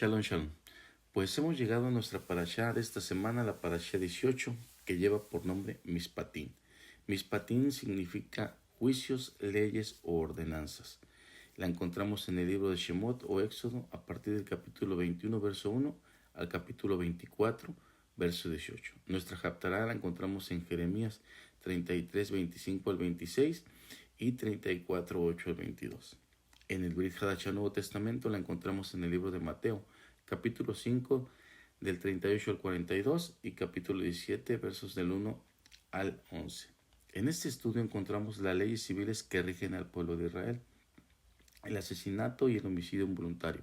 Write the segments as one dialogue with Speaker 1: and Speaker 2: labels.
Speaker 1: Shalom, shalom. Pues hemos llegado a nuestra parashá de esta semana, la parashá 18, que lleva por nombre Mishpatim. Mishpatim significa juicios, leyes o ordenanzas. La encontramos en el libro de Shemot o Éxodo a partir del capítulo 21, verso 1 al capítulo 24, verso 18. Nuestra Haftará la encontramos en Jeremías 33, 25 al 26 y 34, 8 al 22. En el Brit Hadashah Nuevo Testamento la encontramos en el libro de Mateo, capítulo 5, del 38 al 42 y capítulo 17, versos del 1 al 11. En este estudio encontramos las leyes civiles que rigen al pueblo de Israel: el asesinato y el homicidio involuntario,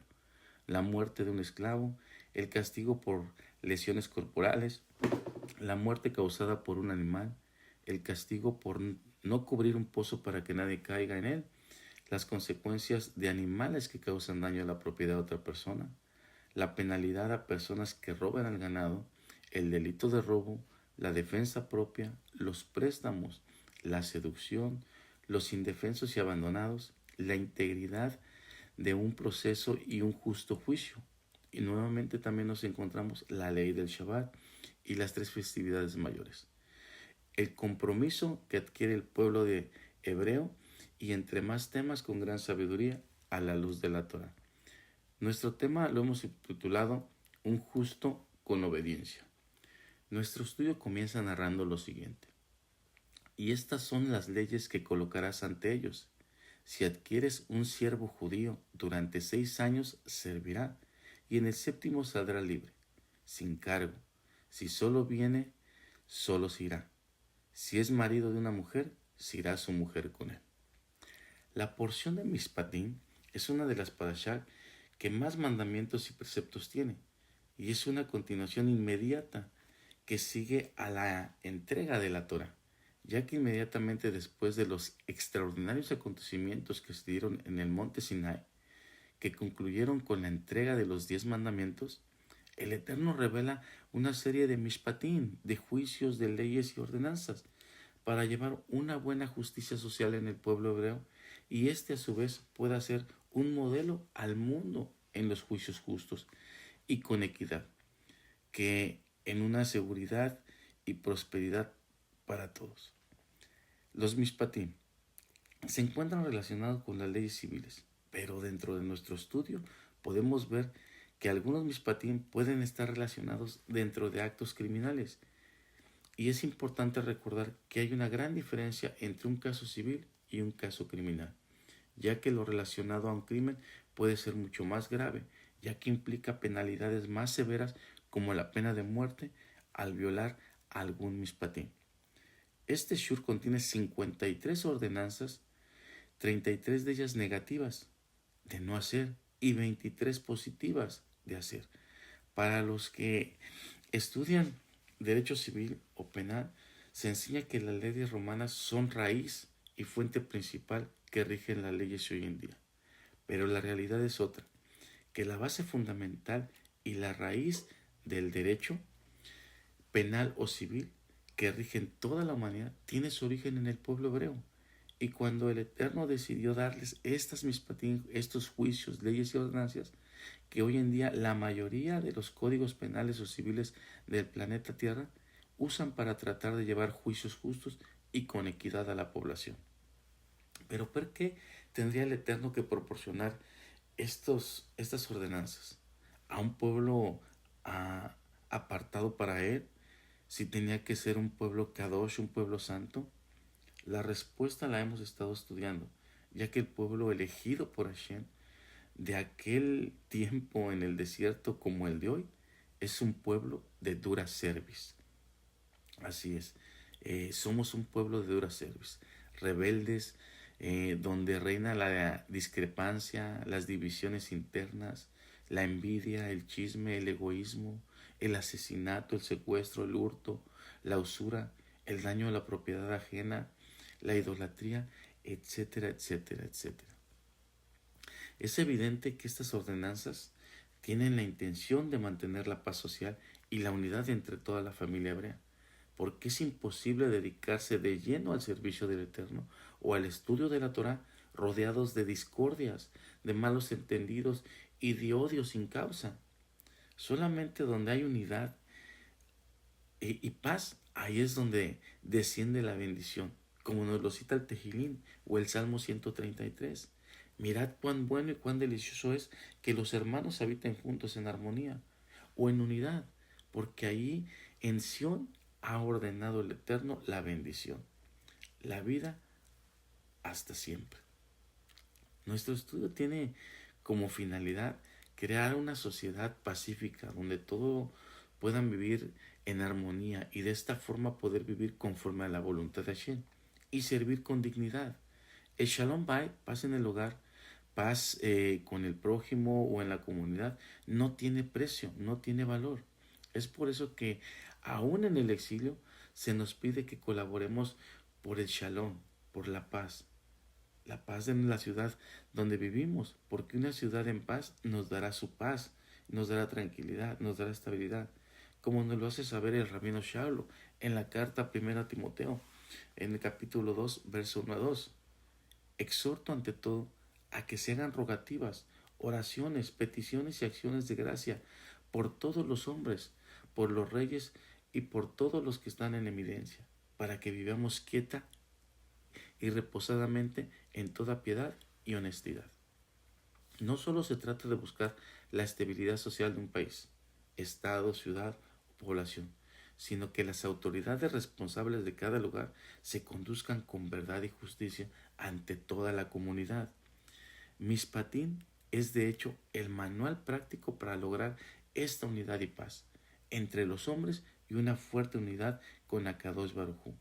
Speaker 1: la muerte de un esclavo, el castigo por lesiones corporales, la muerte causada por un animal, el castigo por no cubrir un pozo para que nadie caiga en él, las consecuencias de animales que causan daño a la propiedad de otra persona, la penalidad a personas que roban al ganado, el delito de robo, la defensa propia, los préstamos, la seducción, los indefensos y abandonados, la integridad de un proceso y un justo juicio. Y nuevamente también nos encontramos la ley del Shabbat y las 3 festividades mayores. El compromiso que adquiere el pueblo de hebreo y entre más temas con gran sabiduría a la luz de la Torah. Nuestro tema lo hemos titulado Un justo con obediencia. Nuestro estudio comienza narrando lo siguiente: y estas son las leyes que colocarás ante ellos. Si adquieres un siervo judío, durante 6 años servirá, y en el 7º saldrá libre, sin cargo. Si solo viene, solo se irá. Si es marido de una mujer, se irá su mujer con él. La porción de Mishpatim es una de las parashá que más mandamientos y preceptos tiene, y es una continuación inmediata que sigue a la entrega de la Torah, ya que inmediatamente después de los extraordinarios acontecimientos que se dieron en el monte Sinai, que concluyeron con la entrega de los 10 mandamientos, el Eterno revela una serie de Mishpatim, de juicios, de leyes y ordenanzas, para llevar una buena justicia social en el pueblo hebreo, y este a su vez pueda ser un modelo al mundo en los juicios justos y con equidad, que en una seguridad y prosperidad para todos. Los Mishpatim se encuentran relacionados con las leyes civiles, pero dentro de nuestro estudio podemos ver que algunos Mishpatim pueden estar relacionados dentro de actos criminales. Y es importante recordar que hay una gran diferencia entre un caso civil y un caso criminal, ya que lo relacionado a un crimen puede ser mucho más grave, ya que implica penalidades más severas como la pena de muerte al violar algún Mishpatim. Este shur contiene 53 ordenanzas, 33 de ellas negativas de no hacer y 23 positivas de hacer. Para los que estudian derecho civil o penal, se enseña que las leyes romanas son raíz y fuente principal que rigen las leyes hoy en día. Pero la realidad es otra, que la base fundamental y la raíz del derecho penal o civil que rigen toda la humanidad tiene su origen en el pueblo hebreo. Y cuando el Eterno decidió darles estos juicios, leyes y ordenanzas, que hoy en día la mayoría de los códigos penales o civiles del planeta Tierra usan para tratar de llevar juicios justos y con equidad a la población. Pero ¿por qué tendría el Eterno que proporcionar estas ordenanzas a un pueblo apartado para él, si tenía que ser un pueblo kadosh, un pueblo santo? La respuesta la hemos estado estudiando, ya que el pueblo elegido por Hashem de aquel tiempo en el desierto como el de hoy es un pueblo de dura cerviz. Así es, somos un pueblo de dura cerviz, rebeldes, donde reina la discrepancia, las divisiones internas, la envidia, el chisme, el egoísmo, el asesinato, el secuestro, el hurto, la usura, el daño a la propiedad ajena, la idolatría, etcétera, etcétera, etcétera. Es evidente que estas ordenanzas tienen la intención de mantener la paz social y la unidad entre toda la familia hebrea, porque es imposible dedicarse de lleno al servicio del Eterno o al estudio de la Torah rodeados de discordias, de malos entendidos y de odio sin causa. Solamente donde hay unidad y paz, ahí es donde desciende la bendición, como nos lo cita el Tejilín o el Salmo 133. Mirad cuán bueno y cuán delicioso es que los hermanos habiten juntos en armonía o en unidad, porque ahí en Sión ha ordenado el Eterno la bendición, la vida hasta siempre. Nuestro estudio tiene como finalidad crear una sociedad pacífica donde todos puedan vivir en armonía y de esta forma poder vivir conforme a la voluntad de Hashem y servir con dignidad. El Shalom Bayit, paz en el hogar, paz con el prójimo o en la comunidad, no tiene precio, no tiene valor. Es por eso que aún en el exilio se nos pide que colaboremos por el Shalom, por la paz en la ciudad donde vivimos, porque una ciudad en paz nos dará su paz, nos dará tranquilidad, nos dará estabilidad, como nos lo hace saber el rabino Shaulo en la carta 1 a Timoteo, en el capítulo 2, verso 1 a 2. Exhorto ante todo a que se hagan rogativas, oraciones, peticiones y acciones de gracia por todos los hombres, por los reyes y por todos los que están en evidencia, para que vivamos quieta y reposadamente en toda piedad y honestidad. No solo se trata de buscar la estabilidad social de un país, estado, ciudad o población, sino que las autoridades responsables de cada lugar se conduzcan con verdad y justicia ante toda la comunidad. Mishpatim es de hecho el manual práctico para lograr esta unidad y paz entre los hombres y una fuerte unidad con Akadosh Baruj Hu,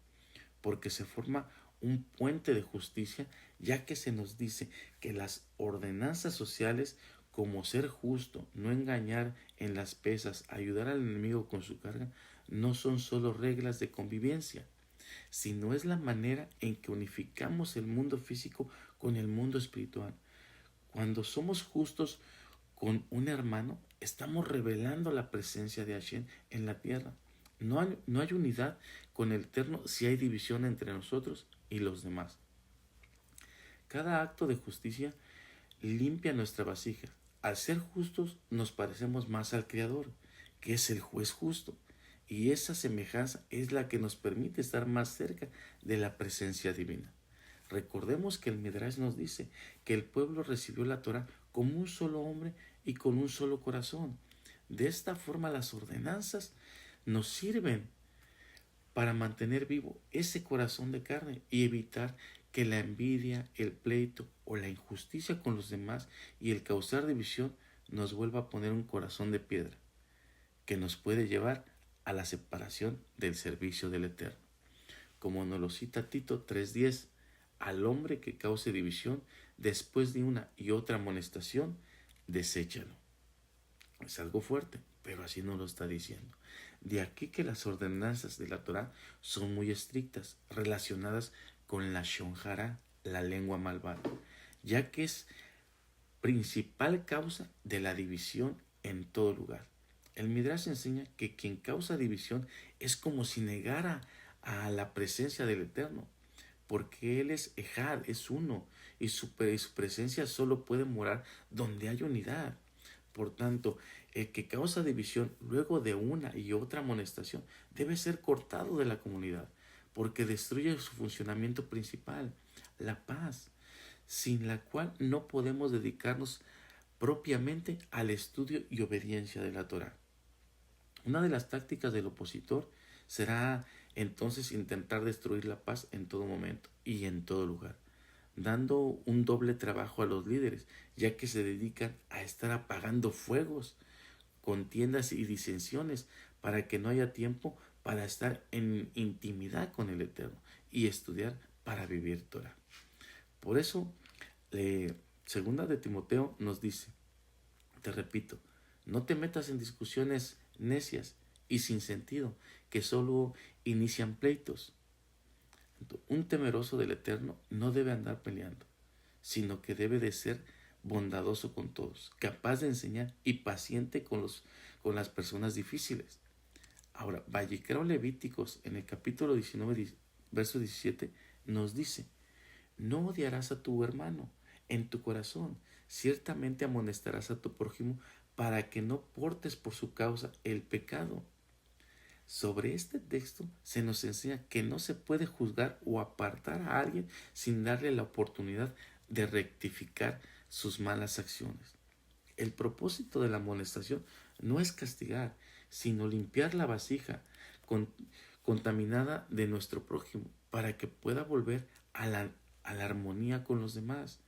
Speaker 1: porque se forma un puente de justicia, ya que se nos dice que las ordenanzas sociales, como ser justo, no engañar en las pesas, ayudar al enemigo con su carga, no son solo reglas de convivencia, sino es la manera en que unificamos el mundo físico con el mundo espiritual. Cuando somos justos con un hermano, estamos revelando la presencia de Hashem en la tierra. No hay unidad con el Eterno si hay división entre nosotros y los demás. Cada acto de justicia limpia nuestra vasija. Al ser justos nos parecemos más al Creador, que es el juez justo. Y esa semejanza es la que nos permite estar más cerca de la presencia divina. Recordemos que el Midrash nos dice que el pueblo recibió la Torah como un solo hombre y con un solo corazón. De esta forma las ordenanzas nos sirven para mantener vivo ese corazón de carne y evitar que la envidia, el pleito o la injusticia con los demás y el causar división nos vuelva a poner un corazón de piedra que nos puede llevar a la separación del servicio del Eterno. Como nos lo cita Tito 3:10, al hombre que cause división después de una y otra amonestación, deséchalo. Es algo fuerte, pero así nos lo está diciendo. De aquí que las ordenanzas de la Torah son muy estrictas, relacionadas con la shonjara, la lengua malvada, ya que es principal causa de la división en todo lugar. El Midrash enseña que quien causa división es como si negara a la presencia del Eterno, porque Él es Ejad, es uno, y su presencia solo puede morar donde hay unidad. Por tanto, el que causa división luego de una y otra amonestación debe ser cortado de la comunidad, porque destruye su funcionamiento principal, la paz, sin la cual no podemos dedicarnos propiamente al estudio y obediencia de la Torah. Una de las tácticas del opositor será entonces intentar destruir la paz en todo momento y en todo lugar, dando un doble trabajo a los líderes, ya que se dedican a estar apagando fuegos, contiendas y disensiones para que no haya tiempo para estar en intimidad con el Eterno y estudiar para vivir Torah. Por eso, segunda de Timoteo nos dice, te repito, no te metas en discusiones necias y sin sentido, que solo inician pleitos. Un temeroso del Eterno no debe andar peleando, sino que debe de ser bondadoso con todos, capaz de enseñar y paciente con las personas difíciles. Ahora, Vallicrao Levíticos, en el capítulo 19, verso 17, nos dice, no odiarás a tu hermano en tu corazón, ciertamente amonestarás a tu prójimo para que no portes por su causa el pecado. Sobre este texto se nos enseña que no se puede juzgar o apartar a alguien sin darle la oportunidad de rectificar sus malas acciones. El propósito de la amonestación no es castigar, sino limpiar la vasija con- contaminada de nuestro prójimo para que pueda volver a la armonía con los demás.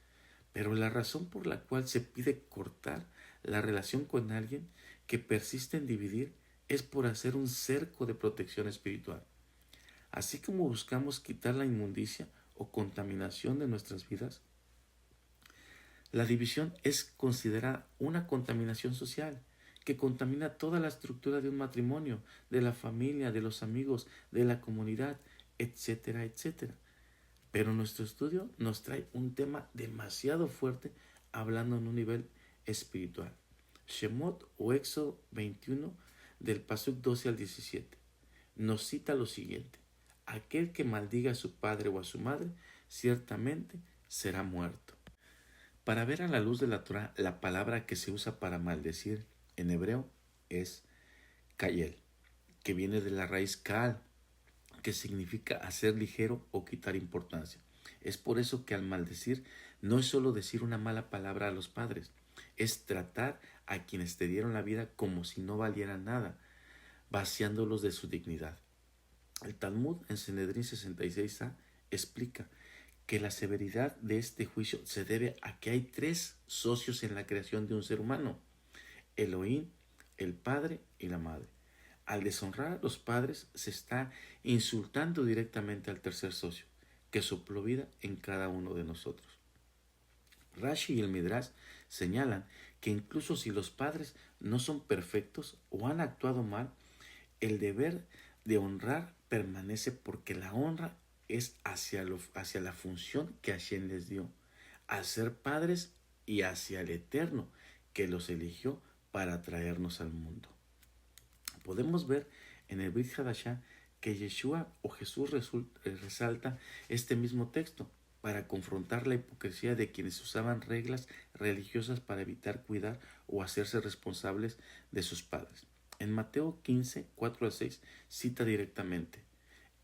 Speaker 1: Pero la razón por la cual se pide cortar la relación con alguien que persiste en dividir es por hacer un cerco de protección espiritual. Así como buscamos quitar la inmundicia o contaminación de nuestras vidas, la división es considerada una contaminación social que contamina toda la estructura de un matrimonio, de la familia, de los amigos, de la comunidad, etcétera, etcétera. Pero nuestro estudio nos trae un tema demasiado fuerte hablando en un nivel espiritual. Shemot o Éxodo 21 del Pasuk 12 al 17 nos cita lo siguiente: aquel que maldiga a su padre o a su madre ciertamente será muerto. Para ver a la luz de la Torah, la palabra que se usa para maldecir en hebreo es kayel, que viene de la raíz kaal, que significa hacer ligero o quitar importancia. Es por eso que al maldecir no es solo decir una mala palabra a los padres, es tratar a quienes te dieron la vida como si no valieran nada, vaciándolos de su dignidad. El Talmud en Sanedrín 66a explica que la severidad de este juicio se debe a que hay tres socios en la creación de un ser humano: Elohim, el padre y la madre. Al deshonrar a los padres se está insultando directamente al tercer socio, que sopló vida en cada uno de nosotros. Rashi y el Midrash señalan que incluso si los padres no son perfectos o han actuado mal, el deber de honrar permanece, porque la honra es hacia la función que Hashem les dio, al ser padres, y hacia el Eterno que los eligió para traernos al mundo. Podemos ver en el Brit Hadashah que Yeshua o Jesús resalta este mismo texto para confrontar la hipocresía de quienes usaban reglas religiosas para evitar cuidar o hacerse responsables de sus padres. En Mateo 15, 4 al 6 cita directamente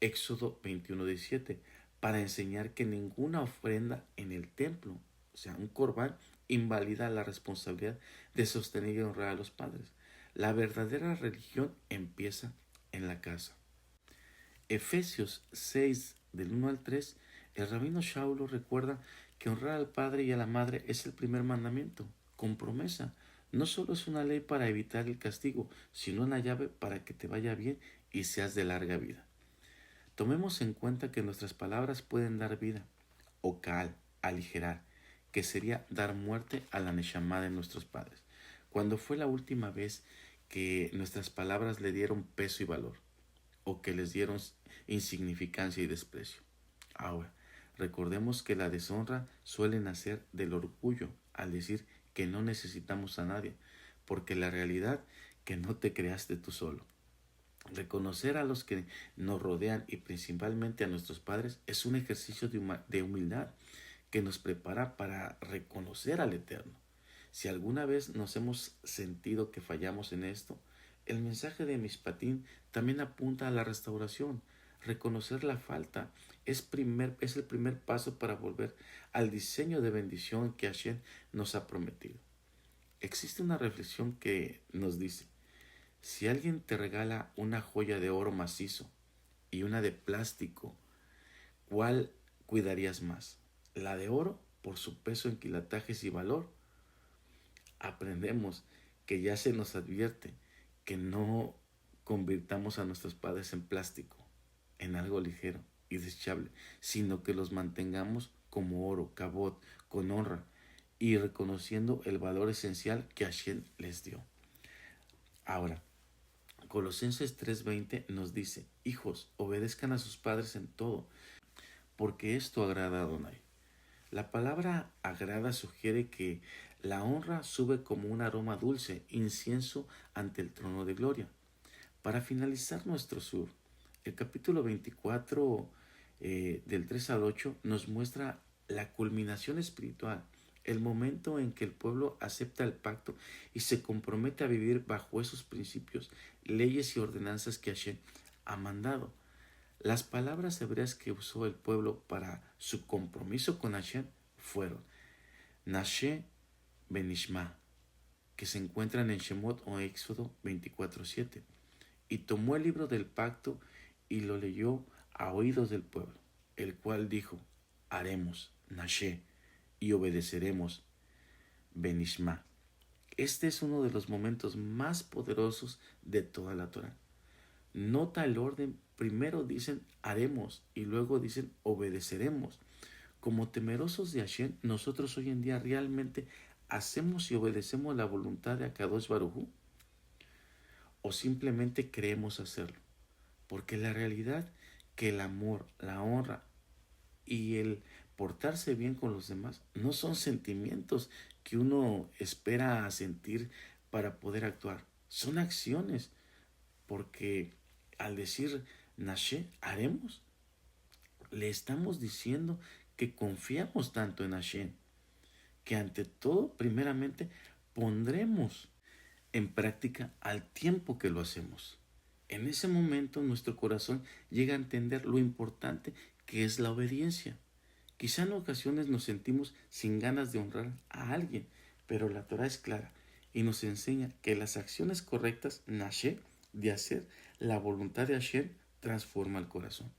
Speaker 1: Éxodo 21, 17 para enseñar que ninguna ofrenda en el templo, o sea, un corbán, invalida la responsabilidad de sostener y honrar a los padres. La verdadera religión empieza en la casa. Efesios 6, del 1 al 3, el rabino Shaulo recuerda que honrar al padre y a la madre es el primer mandamiento, con promesa. No solo es una ley para evitar el castigo, sino una llave para que te vaya bien y seas de larga vida. Tomemos en cuenta que nuestras palabras pueden dar vida, o kaal, aligerar, que sería dar muerte a la neshama de nuestros padres. ¿Cuándo fue la última vez que nuestras palabras le dieron peso y valor, o que les dieron insignificancia y desprecio? Ahora, recordemos que la deshonra suele nacer del orgullo al decir que no necesitamos a nadie, porque la realidad que no te creaste tú solo. Reconocer a los que nos rodean y principalmente a nuestros padres es un ejercicio de humildad que nos prepara para reconocer al Eterno. Si alguna vez nos hemos sentido que fallamos en esto, el mensaje de Mishpatim también apunta a la restauración. Reconocer la falta es el primer paso para volver al diseño de bendición que Hashem nos ha prometido. Existe una reflexión que nos dice: si alguien te regala una joya de oro macizo y una de plástico, ¿cuál cuidarías más? ¿La de oro por su peso en quilatajes y valor? Aprendemos que ya se nos advierte que no convirtamos a nuestros padres en plástico, en algo ligero y desechable, sino que los mantengamos como oro, cabot, con honra y reconociendo el valor esencial que Hashem les dio. Ahora, Colosenses 3:20 nos dice: hijos, obedezcan a sus padres en todo, porque esto agrada a Adonai. La palabra agrada sugiere que la honra sube como un aroma dulce, incienso ante el trono de gloria. Para finalizar nuestro sur, el capítulo 24 del 3 al 8 nos muestra la culminación espiritual, el momento en que el pueblo acepta el pacto y se compromete a vivir bajo esos principios, leyes y ordenanzas que Hashem ha mandado. Las palabras hebreas que usó el pueblo para su compromiso con Hashem fueron Nashe Benishma, que se encuentran en Shemot o Éxodo 24:7, y tomó el libro del pacto y lo leyó a oídos del pueblo, el cual dijo, haremos, Nashe, y obedeceremos, Benishma. Este es uno de los momentos más poderosos de toda la Torah. Nota el orden, primero dicen haremos y luego dicen obedeceremos. Como temerosos de Hashem, nosotros hoy en día realmente hacemos y obedecemos la voluntad de Akadosh Baruj Hu, o simplemente creemos hacerlo. Porque la realidad que el amor, la honra y el portarse bien con los demás no son sentimientos que uno espera sentir para poder actuar. Son acciones, porque al decir Nashe, haremos, le estamos diciendo que confiamos tanto en Hashem, que ante todo, primeramente, pondremos en práctica al tiempo que lo hacemos. En ese momento nuestro corazón llega a entender lo importante que es la obediencia. Quizá en ocasiones nos sentimos sin ganas de honrar a alguien, pero la Torah es clara y nos enseña que las acciones correctas, Nashe, de hacer la voluntad de Hashem, transforma el corazón.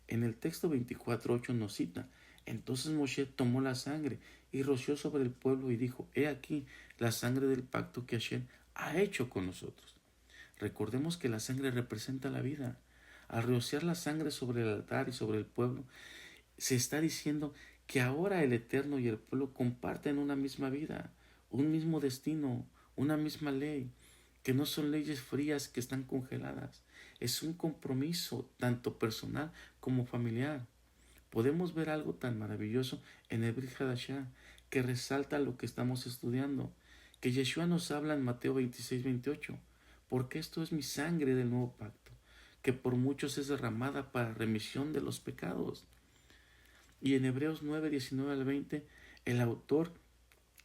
Speaker 1: En el texto 24:8 nos cita, entonces Moshe tomó la sangre y roció sobre el pueblo y dijo, he aquí la sangre del pacto que Hashem ha hecho con nosotros. Recordemos que la sangre representa la vida. Al rociar la sangre sobre el altar y sobre el pueblo, se está diciendo que ahora el Eterno y el pueblo comparten una misma vida, un mismo destino, una misma ley, que no son leyes frías que están congeladas. Es un compromiso tanto personal como familiar. Podemos ver algo tan maravilloso en el Brit Hadashah, que resalta lo que estamos estudiando, que Yeshua nos habla en Mateo 26:28, porque esto es mi sangre del nuevo pacto, que por muchos es derramada para remisión de los pecados. Y en Hebreos 9:19-20, el autor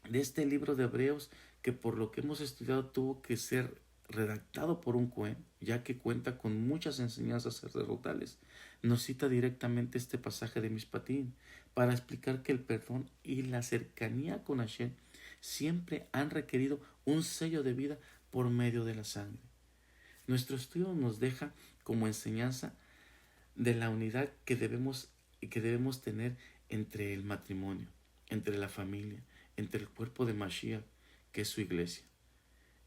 Speaker 1: de este libro de Hebreos, que por lo que hemos estudiado tuvo que ser redactado por un Cohen, ya que cuenta con muchas enseñanzas sacerdotales, nos cita directamente este pasaje de Mishpatim para explicar que el perdón y la cercanía con Hashem siempre han requerido un sello de vida por medio de la sangre. Nuestro estudio nos deja como enseñanza de la unidad que debemos tener entre el matrimonio, entre la familia, entre el cuerpo de Mashiach, que es su iglesia.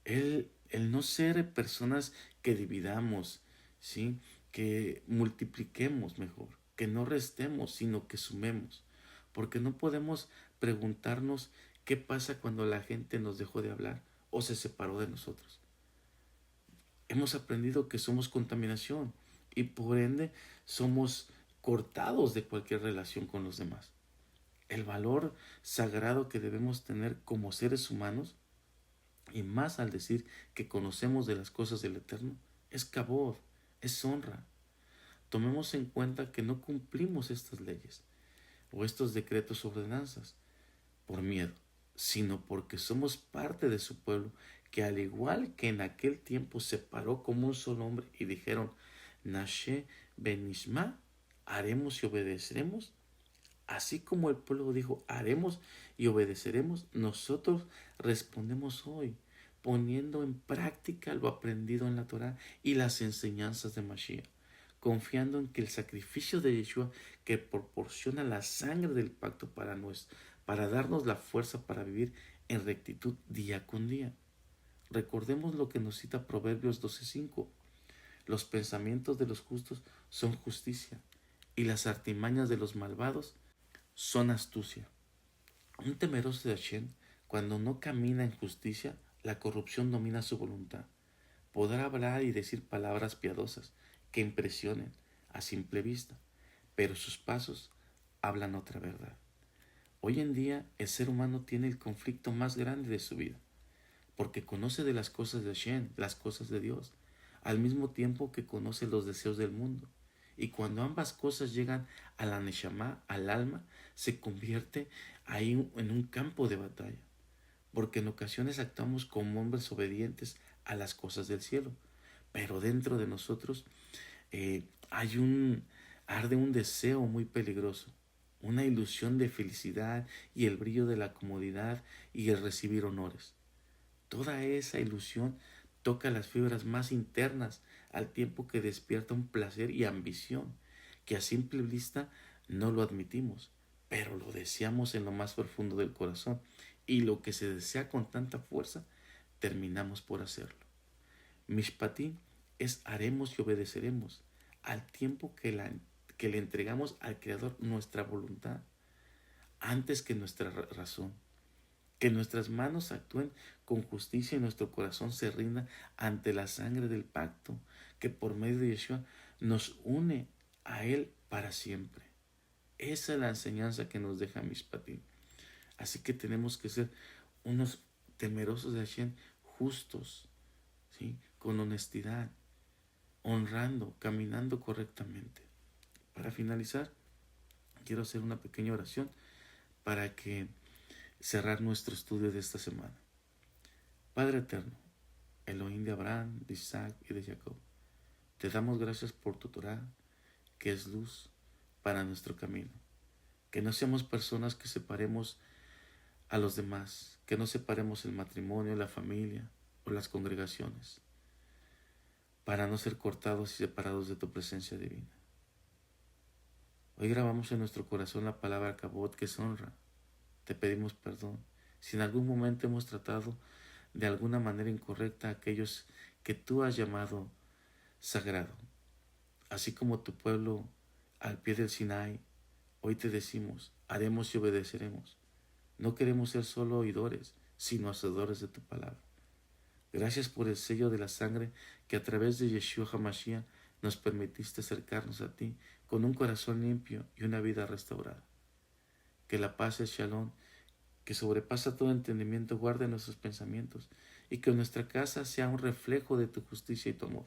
Speaker 1: El no ser personas que dividamos, ¿sí? Que multipliquemos mejor, que no restemos, sino que sumemos. Porque no podemos preguntarnos qué pasa cuando la gente nos dejó de hablar o se separó de nosotros. Hemos aprendido que somos contaminación y por ende somos cortados de cualquier relación con los demás. El valor sagrado que debemos tener como seres humanos, y más al decir que conocemos de las cosas del Eterno, es kabod, es honra. Tomemos en cuenta que no cumplimos estas leyes o estos decretos o ordenanzas por miedo, sino porque somos parte de su pueblo, que al igual que en aquel tiempo se paró como un solo hombre y dijeron, Nashe Benishma, haremos y obedeceremos. Así como el pueblo dijo, haremos y obedeceremos, nosotros respondemos hoy, poniendo en práctica lo aprendido en la Torah y las enseñanzas de Mashiach, confiando en que el sacrificio de Yeshua, que proporciona la sangre del pacto para darnos la fuerza para vivir en rectitud día con día. Recordemos lo que nos cita Proverbios 12:5. Los pensamientos de los justos son justicia, y las artimañas de los malvados son astucia. Un temeroso de Hashem, cuando no camina en justicia, la corrupción domina su voluntad. Podrá hablar y decir palabras piadosas que impresionen a simple vista, pero sus pasos hablan otra verdad. Hoy en día el ser humano tiene el conflicto más grande de su vida, porque conoce de las cosas de Hashem, las cosas de Dios, al mismo tiempo que conoce los deseos del mundo. Y cuando ambas cosas llegan a la Neshama, al alma, se convierte ahí en un campo de batalla. Porque en ocasiones actuamos como hombres obedientes a las cosas del cielo. Pero dentro de nosotros arde un deseo muy peligroso, una ilusión de felicidad y el brillo de la comodidad y el recibir honores. Toda esa ilusión toca las fibras más internas al tiempo que despierta un placer y ambición que a simple vista no lo admitimos, pero lo deseamos en lo más profundo del corazón, y lo que se desea con tanta fuerza terminamos por hacerlo. Mishpatim es haremos y obedeceremos, al tiempo que le entregamos al Creador nuestra voluntad antes que nuestra razón. Que nuestras manos actúen con justicia y nuestro corazón se rinda ante la sangre del pacto que por medio de Yeshua nos une a Él para siempre. Esa es la enseñanza que nos deja Mishpatim. Así que tenemos que ser unos temerosos de Hashem, justos, ¿sí? Con honestidad, honrando, caminando correctamente. Para finalizar, quiero hacer una pequeña oración para que cerrar nuestro estudio de esta semana. Padre eterno, Elohim de Abraham, de Isaac y de Jacob, te damos gracias por tu Torah, que es luz para nuestro camino. Que no seamos personas que separemos a los demás, que no separemos el matrimonio, la familia o las congregaciones, para no ser cortados y separados de tu presencia divina. Hoy grabamos en nuestro corazón la palabra Kabod, que es honra. Te pedimos perdón si en algún momento hemos tratado de alguna manera incorrecta a aquellos que tú has llamado sagrado. Así como tu pueblo al pie del Sinai, hoy te decimos, haremos y obedeceremos. No queremos ser solo oidores, sino hacedores de tu palabra. Gracias por el sello de la sangre que a través de Yeshua HaMashiach nos permitiste acercarnos a ti con un corazón limpio y una vida restaurada. Que la paz y el shalom, que sobrepasa todo entendimiento, guarde nuestros pensamientos, y que nuestra casa sea un reflejo de tu justicia y tu amor.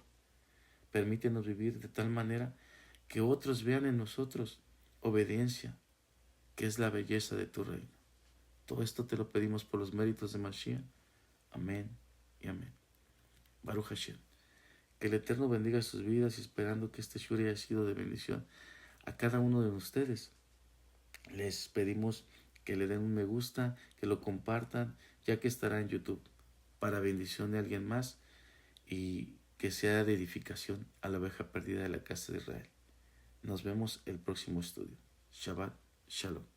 Speaker 1: Permítenos vivir de tal manera que otros vean en nosotros obediencia, que es la belleza de tu reino. Todo esto te lo pedimos por los méritos de Mashiach. Amén y amén. Baruch Hashem. Que el Eterno bendiga sus vidas, y esperando que este shuri haya sido de bendición a cada uno de ustedes, les pedimos que le den un me gusta, que lo compartan, ya que estará en YouTube, para bendición de alguien más y que sea de edificación a la oveja perdida de la casa de Israel. Nos vemos el próximo estudio. Shabbat Shalom.